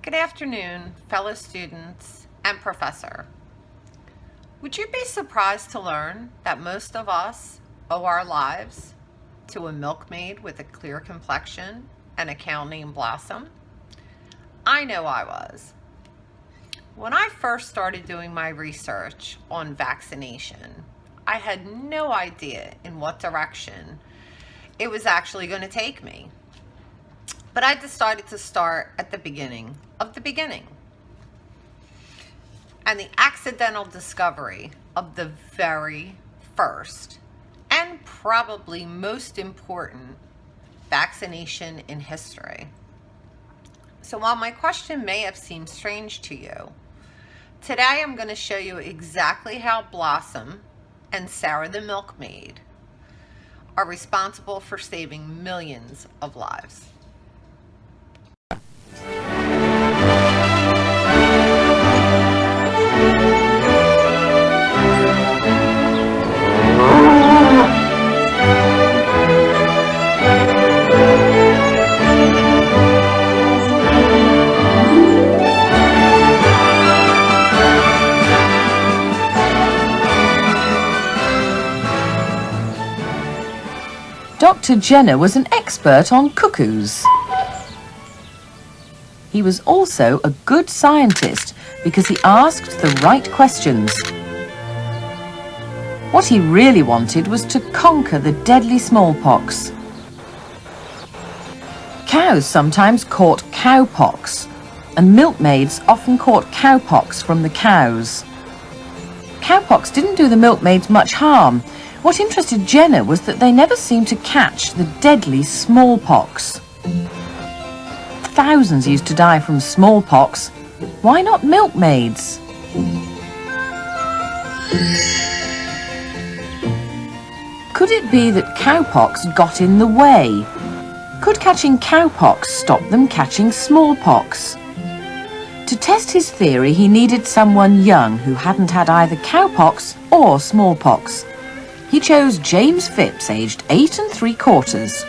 Good afternoon, fellow students and professor. Would you be surprised to learn that most of us owe our lives to a milkmaid with a clear complexion and a cow named Blossom? I know I was. When I first started doing my research on vaccination, I had no idea in what direction it was actually going to take me. But I decided to start at the beginning of the beginning. And the accidental discovery of the very first and probably most important vaccination in history. So while my question may have seemed strange to you, today I'm going to show you exactly how Blossom and Sarah the milkmaid are responsible for saving millions of lives. Dr. Jenner was an expert on cuckoos. He was also a good scientist because he asked the right questions. What he really wanted was to conquer the deadly smallpox. Cows sometimes caught cowpox, and milkmaids often caught cowpox from the cows. Cowpox didn't do the milkmaids much harm. What interested Jenner was that they never seemed to catch the deadly smallpox. Thousands used to die from smallpox. Why not milkmaids? Could it be that cowpox got in the way? Could catching cowpox stop them catching smallpox? To test his theory, he needed someone young who hadn't had either cowpox or smallpox. He chose James Phipps, aged 8 3/4.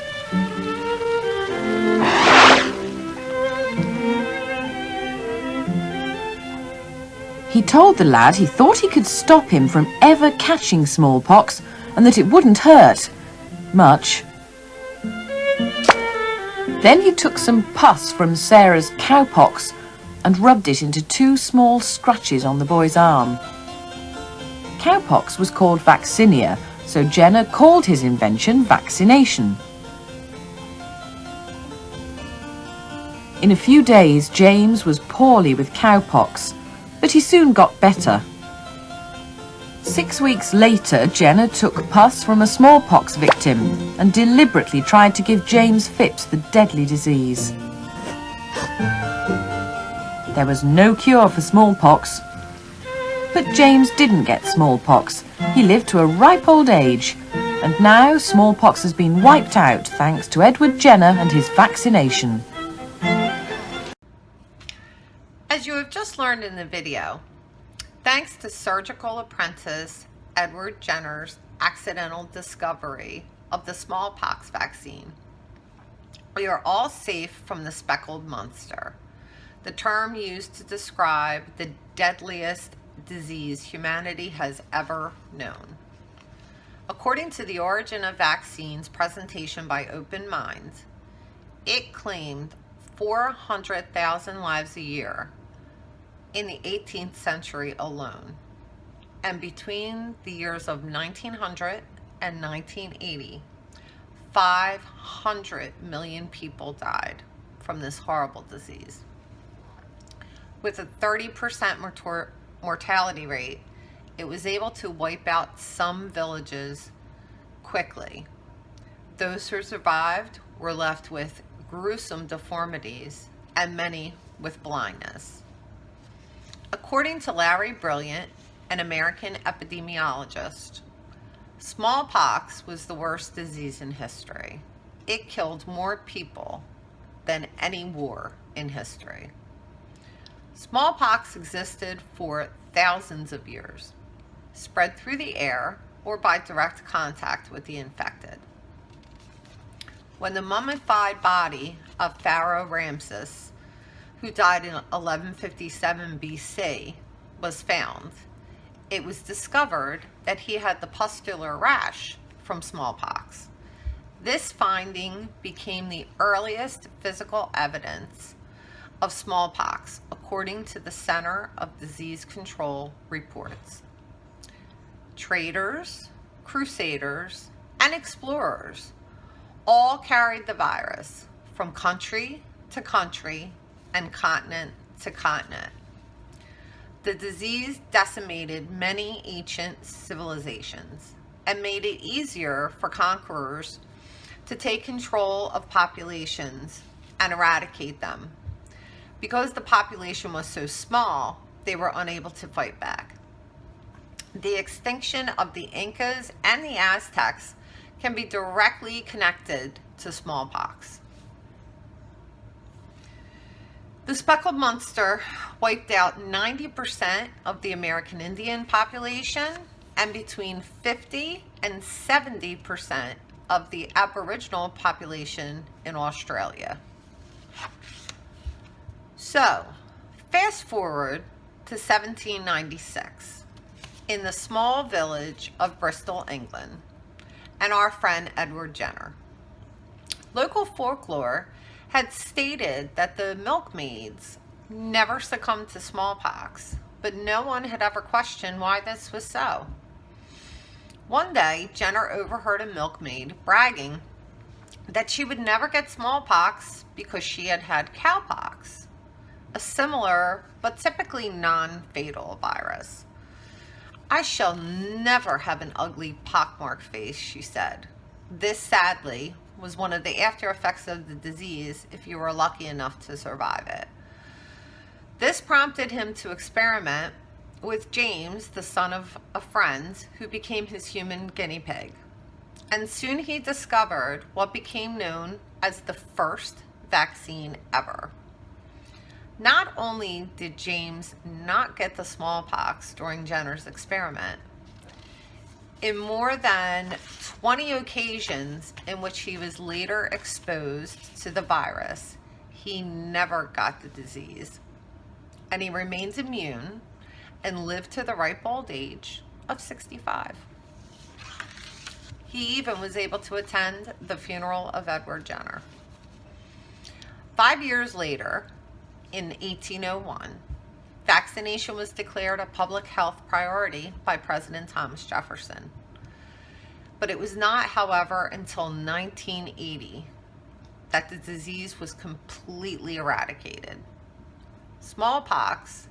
He told the lad he thought he could stop him from ever catching smallpox and that it wouldn't hurt much. Then he took some pus from Sarah's cowpox and rubbed it into 2 small scratches on the boy's arm. Cowpox was called vaccinia, so Jenner called his invention vaccination. In a few days, James was poorly with cowpox, but he soon got better. 6 weeks later, Jenner took pus from a smallpox victim and deliberately tried to give James Phipps the deadly disease. There was no cure for smallpox. But James didn't get smallpox. He lived to a ripe old age, and now smallpox has been wiped out thanks to Edward Jenner and his vaccination. As you have just learned in the video, thanks to surgical apprentice Edward Jenner's accidental discovery of the smallpox vaccine, we are all safe from the speckled monster, the term used to describe the deadliest disease humanity has ever known. According to the Origin of Vaccines presentation by Open Minds, it claimed 400,000 lives a year in the 18th century alone. And between the years of 1900 and 1980, 500 million people died from this horrible disease. With a 30% mortality rate, it was able to wipe out some villages quickly. Those who survived were left with gruesome deformities and many with blindness. According to Larry Brilliant, an American epidemiologist, smallpox was the worst disease in history. It killed more people than any war in history. Smallpox existed for thousands of years, spread through the air or by direct contact with the infected. When the mummified body of Pharaoh Ramses who died in 1157 BC, was found. It was discovered that he had the pustular rash from smallpox. This finding became the earliest physical evidence of smallpox, according to the Center of Disease Control reports. Traders, crusaders, and explorers all carried the virus from country to country and continent to continent. The disease decimated many ancient civilizations and made it easier for conquerors to take control of populations and eradicate them. Because the population was so small, they were unable to fight back. The extinction of the Incas and the Aztecs can be directly connected to smallpox. The speckled monster wiped out 90% of the American Indian population and between 50 and 70% of the Aboriginal population in Australia. So, fast forward to 1796 in the small village of Bristol, England, and our friend Edward Jenner. Local folklore had stated that the milkmaids never succumbed to smallpox, but no one had ever questioned why this was so. One day, Jenner overheard a milkmaid bragging that she would never get smallpox because she had had cowpox, a similar but typically non-fatal virus. "I shall never have an ugly pockmarked face," she said. This, sadly, was one of the after effects of the disease if you were lucky enough to survive it. This prompted him to experiment with James, the son of a friend, who became his human guinea pig. And soon he discovered what became known as the first vaccine ever. Not only did James not get the smallpox during Jenner's experiment, in more than 20 occasions in which he was later exposed to the virus, he never got the disease. And he remained immune and lived to the ripe old age of 65. He even was able to attend the funeral of Edward Jenner. 5 years later, in 1801, vaccination was declared a public health priority by President Thomas Jefferson. But it was not, however, until 1980 that the disease was completely eradicated. Smallpox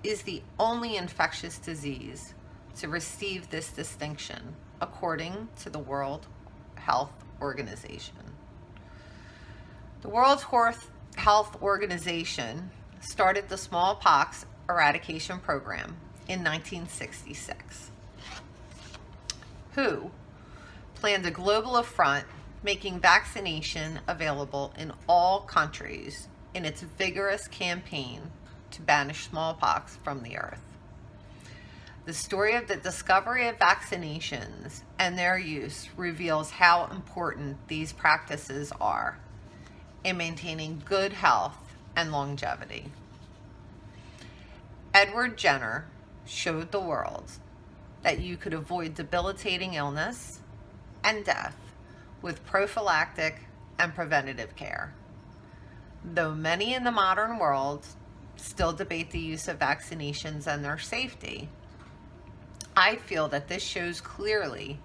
is the only infectious disease to receive this distinction, according to the World Health Organization. The World Health Organization started the smallpox eradication program in 1966. WHO planned a global affront, making vaccination available in all countries in its vigorous campaign to banish smallpox from the earth. The story of the discovery of vaccinations and their use reveals how important these practices are in maintaining good health and longevity. Edward Jenner showed the world that you could avoid debilitating illness and death with prophylactic and preventative care. Though many in the modern world still debate the use of vaccinations and their safety, I feel that this shows clearly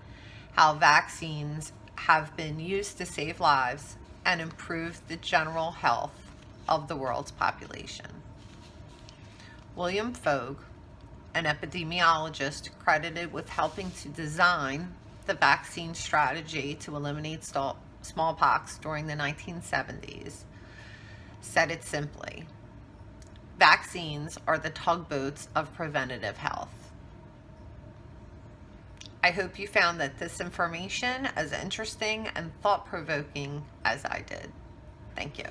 how vaccines have been used to save lives and improve the general health of the world's population. William Fogg, an epidemiologist credited with helping to design the vaccine strategy to eliminate smallpox during the 1970s, said it simply: vaccines are the tugboats of preventative health. I hope you found that this information as interesting and thought-provoking as I did. Thank you.